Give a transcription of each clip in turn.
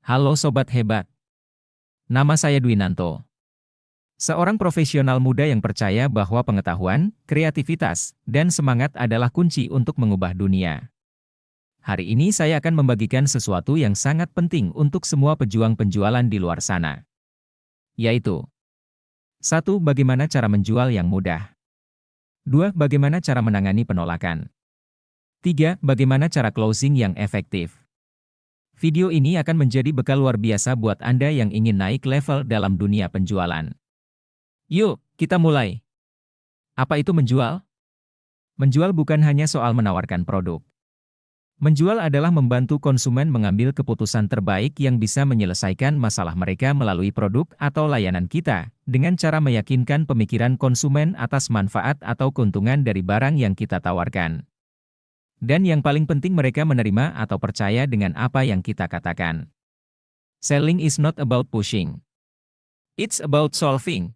Halo Sobat Hebat, nama saya Dwinanto. Seorang profesional muda yang percaya bahwa pengetahuan, kreativitas, dan semangat adalah kunci untuk mengubah dunia. Hari ini saya akan membagikan sesuatu yang sangat penting untuk semua pejuang penjualan di luar sana. Yaitu 1. Bagaimana cara menjual yang mudah. 2. Bagaimana cara menangani penolakan. 3. Bagaimana cara closing yang efektif. Video ini akan menjadi bekal luar biasa buat Anda yang ingin naik level dalam dunia penjualan. Yuk, kita mulai. Apa itu menjual? Menjual bukan hanya soal menawarkan produk. Menjual adalah membantu konsumen mengambil keputusan terbaik yang bisa menyelesaikan masalah mereka melalui produk atau layanan kita, dengan cara meyakinkan pemikiran konsumen atas manfaat atau keuntungan dari barang yang kita tawarkan. Dan yang paling penting mereka menerima atau percaya dengan apa yang kita katakan. Selling is not about pushing. It's about solving.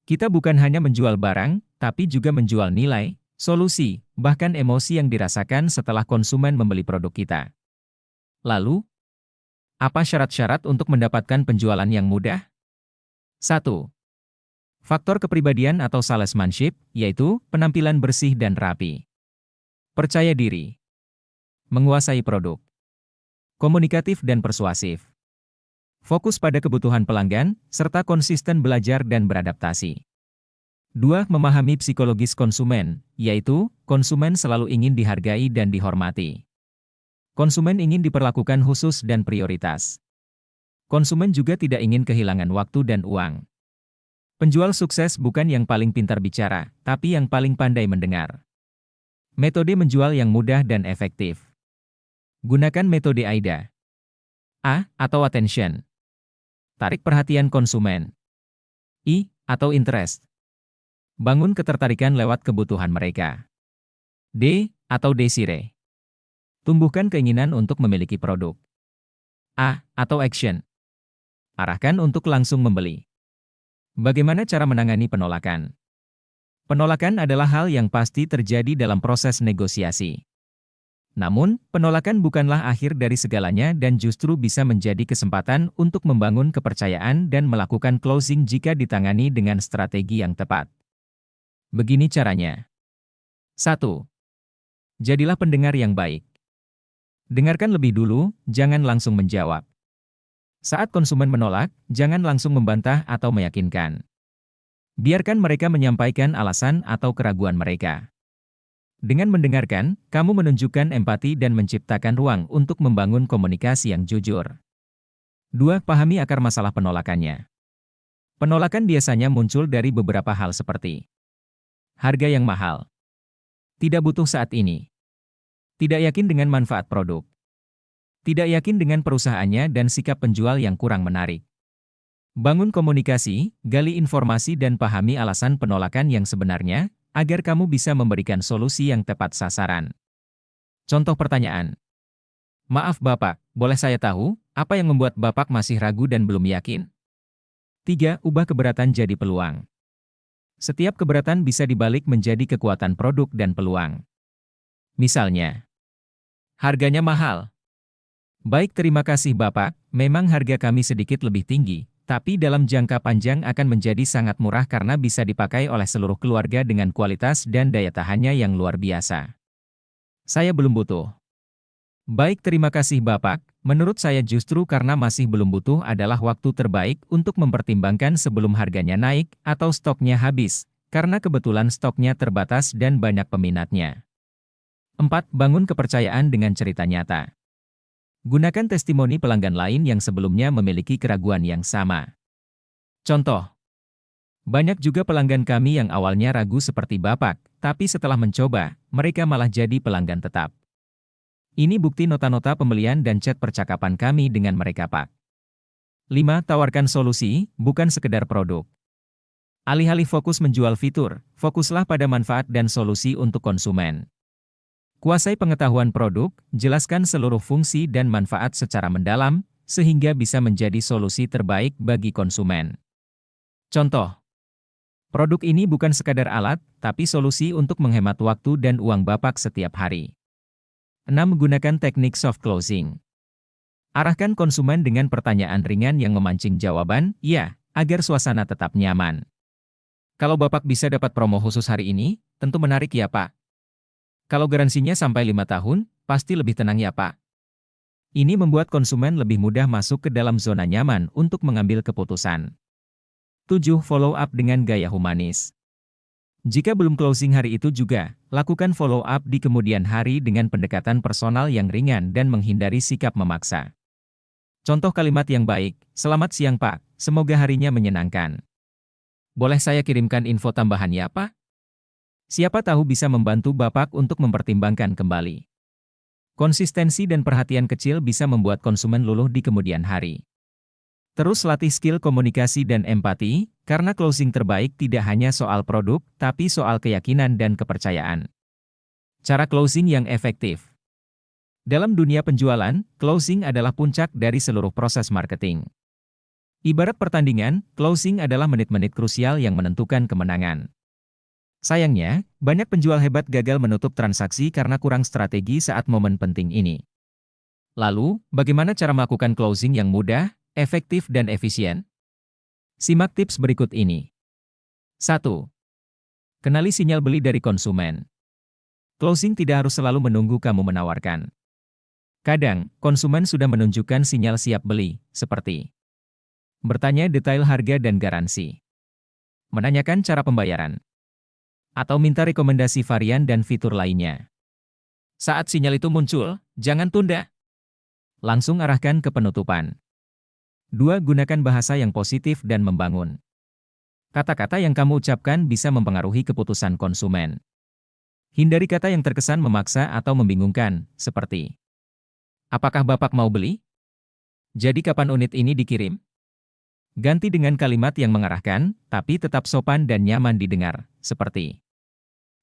Kita bukan hanya menjual barang, tapi juga menjual nilai, solusi, bahkan emosi yang dirasakan setelah konsumen membeli produk kita. Lalu, apa syarat-syarat untuk mendapatkan penjualan yang mudah? 1. Faktor kepribadian atau salesmanship, yaitu penampilan bersih dan rapi. Percaya diri. Menguasai produk. Komunikatif dan persuasif. Fokus pada kebutuhan pelanggan, serta konsisten belajar dan beradaptasi. 2. Memahami psikologis konsumen, yaitu, konsumen selalu ingin dihargai dan dihormati. Konsumen ingin diperlakukan khusus dan prioritas. Konsumen juga tidak ingin kehilangan waktu dan uang. Penjual sukses bukan yang paling pintar bicara, tapi yang paling pandai mendengar. Metode menjual yang mudah dan efektif. Gunakan metode AIDA. A. Atau attention. Tarik perhatian konsumen. I. Atau interest. Bangun ketertarikan lewat kebutuhan mereka. D. Atau desire. Tumbuhkan keinginan untuk memiliki produk. A. Atau action. Arahkan untuk langsung membeli. Bagaimana cara menangani penolakan? Penolakan adalah hal yang pasti terjadi dalam proses negosiasi. Namun, penolakan bukanlah akhir dari segalanya dan justru bisa menjadi kesempatan untuk membangun kepercayaan dan melakukan closing jika ditangani dengan strategi yang tepat. Begini caranya. 1. Jadilah pendengar yang baik. Dengarkan lebih dulu, jangan langsung menjawab. Saat konsumen menolak, jangan langsung membantah atau meyakinkan. Biarkan mereka menyampaikan alasan atau keraguan mereka. Dengan mendengarkan, kamu menunjukkan empati dan menciptakan ruang untuk membangun komunikasi yang jujur. 2. Pahami akar masalah penolakannya. Penolakan biasanya muncul dari beberapa hal seperti harga yang mahal, tidak butuh saat ini, tidak yakin dengan manfaat produk, tidak yakin dengan perusahaannya dan sikap penjual yang kurang menarik. Bangun komunikasi, gali informasi dan pahami alasan penolakan yang sebenarnya, agar kamu bisa memberikan solusi yang tepat sasaran. Contoh pertanyaan. Maaf Bapak, boleh saya tahu, apa yang membuat Bapak masih ragu dan belum yakin? 3. Ubah keberatan jadi peluang. Setiap keberatan bisa dibalik menjadi kekuatan produk dan peluang. Misalnya, harganya mahal. Baik, terima kasih Bapak, memang harga kami sedikit lebih tinggi. Tapi dalam jangka panjang akan menjadi sangat murah karena bisa dipakai oleh seluruh keluarga dengan kualitas dan daya tahannya yang luar biasa. Saya belum butuh. Baik, terima kasih Bapak, menurut saya justru karena masih belum butuh adalah waktu terbaik untuk mempertimbangkan sebelum harganya naik atau stoknya habis, karena kebetulan stoknya terbatas dan banyak peminatnya. 4. Bangun kepercayaan dengan cerita nyata. Gunakan testimoni pelanggan lain yang sebelumnya memiliki keraguan yang sama. Contoh, banyak juga pelanggan kami yang awalnya ragu seperti Bapak, tapi setelah mencoba, mereka malah jadi pelanggan tetap. Ini bukti nota-nota pembelian dan chat percakapan kami dengan mereka, Pak. 5. Tawarkan solusi, bukan sekedar produk. Alih-alih fokus menjual fitur, fokuslah pada manfaat dan solusi untuk konsumen. Kuasai pengetahuan produk, jelaskan seluruh fungsi dan manfaat secara mendalam, sehingga bisa menjadi solusi terbaik bagi konsumen. Contoh, produk ini bukan sekadar alat, tapi solusi untuk menghemat waktu dan uang Bapak setiap hari. 6. Gunakan teknik soft closing. Arahkan konsumen dengan pertanyaan ringan yang memancing jawaban, "Ya," agar suasana tetap nyaman. Kalau Bapak bisa dapat promo khusus hari ini, tentu menarik ya Pak. Kalau garansinya sampai 5 tahun, pasti lebih tenang ya Pak. Ini membuat konsumen lebih mudah masuk ke dalam zona nyaman untuk mengambil keputusan. 7. Follow up dengan gaya humanis. Jika belum closing hari itu juga, lakukan follow up di kemudian hari dengan pendekatan personal yang ringan dan menghindari sikap memaksa. Contoh kalimat yang baik, "Selamat siang Pak, semoga harinya menyenangkan. Boleh saya kirimkan info tambahan ya Pak?" Siapa tahu bisa membantu Bapak untuk mempertimbangkan kembali. Konsistensi dan perhatian kecil bisa membuat konsumen luluh di kemudian hari. Terus latih skill komunikasi dan empati, karena closing terbaik tidak hanya soal produk, tapi soal keyakinan dan kepercayaan. Cara closing yang efektif. Dalam dunia penjualan, closing adalah puncak dari seluruh proses marketing. Ibarat pertandingan, closing adalah menit-menit krusial yang menentukan kemenangan. Sayangnya, banyak penjual hebat gagal menutup transaksi karena kurang strategi saat momen penting ini. Lalu, bagaimana cara melakukan closing yang mudah, efektif dan efisien? Simak tips berikut ini. 1. Kenali sinyal beli dari konsumen. Closing tidak harus selalu menunggu kamu menawarkan. Kadang, konsumen sudah menunjukkan sinyal siap beli, seperti bertanya detail harga dan garansi, menanyakan cara pembayaran, atau minta rekomendasi varian dan fitur lainnya. Saat sinyal itu muncul, jangan tunda. Langsung arahkan ke penutupan. 2. Gunakan bahasa yang positif dan membangun. Kata-kata yang kamu ucapkan bisa mempengaruhi keputusan konsumen. Hindari kata yang terkesan memaksa atau membingungkan, seperti, "Apakah Bapak mau beli? Jadi kapan unit ini dikirim?" Ganti dengan kalimat yang mengarahkan, tapi tetap sopan dan nyaman didengar, seperti,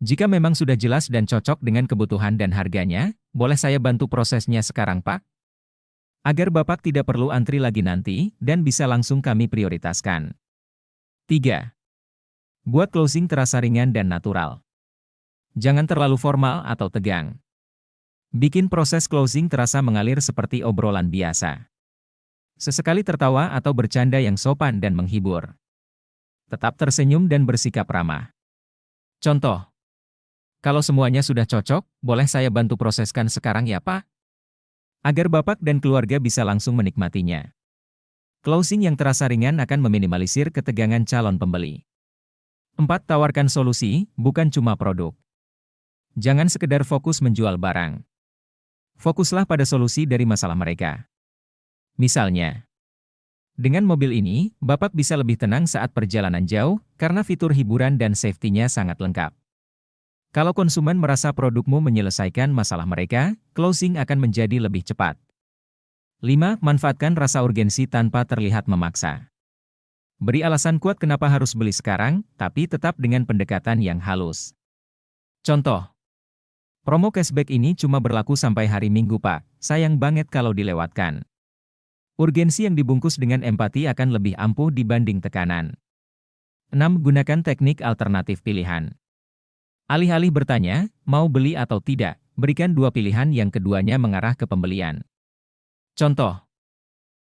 "Jika memang sudah jelas dan cocok dengan kebutuhan dan harganya, boleh saya bantu prosesnya sekarang Pak? Agar Bapak tidak perlu antri lagi nanti, dan bisa langsung kami prioritaskan." 3. Buat closing terasa ringan dan natural. Jangan terlalu formal atau tegang. Bikin proses closing terasa mengalir seperti obrolan biasa. Sesekali tertawa atau bercanda yang sopan dan menghibur. Tetap tersenyum dan bersikap ramah. Contoh, "Kalau semuanya sudah cocok, boleh saya bantu proseskan sekarang ya Pak?" Agar Bapak dan keluarga bisa langsung menikmatinya. Closing yang terasa ringan akan meminimalisir ketegangan calon pembeli. 4. Tawarkan solusi, bukan cuma produk. Jangan sekedar fokus menjual barang. Fokuslah pada solusi dari masalah mereka. Misalnya, dengan mobil ini, Bapak bisa lebih tenang saat perjalanan jauh, karena fitur hiburan dan safety-nya sangat lengkap. Kalau konsumen merasa produkmu menyelesaikan masalah mereka, closing akan menjadi lebih cepat. 5. Manfaatkan rasa urgensi tanpa terlihat memaksa. Beri alasan kuat kenapa harus beli sekarang, tapi tetap dengan pendekatan yang halus. Contoh, "Promo cashback ini cuma berlaku sampai hari Minggu Pak, sayang banget kalau dilewatkan." Urgensi yang dibungkus dengan empati akan lebih ampuh dibanding tekanan. 6. Gunakan teknik alternatif pilihan. Alih-alih bertanya, "Mau beli atau tidak?" berikan dua pilihan yang keduanya mengarah ke pembelian. Contoh,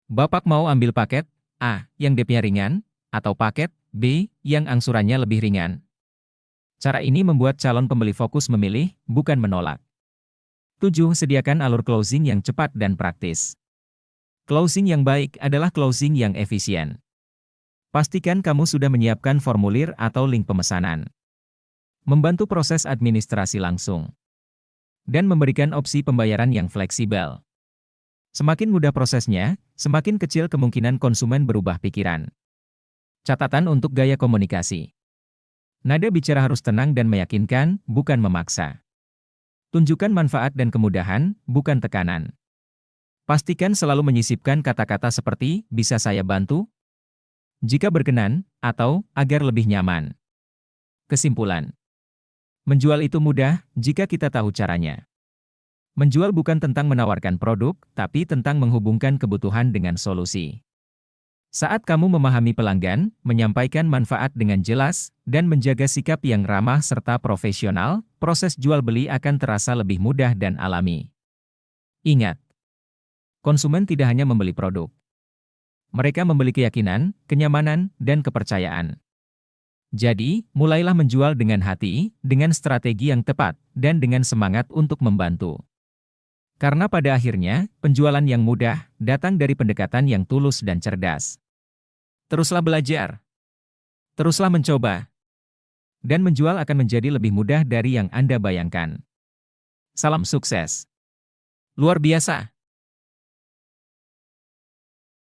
"Bapak mau ambil paket A yang DP-nya ringan, atau paket B yang angsurannya lebih ringan?" Cara ini membuat calon pembeli fokus memilih, bukan menolak. 7. Sediakan alur closing yang cepat dan praktis. Closing yang baik adalah closing yang efisien. Pastikan kamu sudah menyiapkan formulir atau link pemesanan. Membantu proses administrasi langsung. Dan memberikan opsi pembayaran yang fleksibel. Semakin mudah prosesnya, semakin kecil kemungkinan konsumen berubah pikiran. Catatan untuk gaya komunikasi. Nada bicara harus tenang dan meyakinkan, bukan memaksa. Tunjukkan manfaat dan kemudahan, bukan tekanan. Pastikan selalu menyisipkan kata-kata seperti, "Bisa saya bantu?" Jika berkenan, atau agar lebih nyaman. Kesimpulan. Menjual itu mudah, jika kita tahu caranya. Menjual bukan tentang menawarkan produk, tapi tentang menghubungkan kebutuhan dengan solusi. Saat kamu memahami pelanggan, menyampaikan manfaat dengan jelas, dan menjaga sikap yang ramah serta profesional, proses jual beli akan terasa lebih mudah dan alami. Ingat, Konsumen tidak hanya membeli produk. Mereka membeli keyakinan, kenyamanan, dan kepercayaan. Jadi, mulailah menjual dengan hati, dengan strategi yang tepat, dan dengan semangat untuk membantu. Karena pada akhirnya, penjualan yang mudah datang dari pendekatan yang tulus dan cerdas. Teruslah belajar. Teruslah mencoba. Dan menjual akan menjadi lebih mudah dari yang Anda bayangkan. Salam sukses. Luar biasa.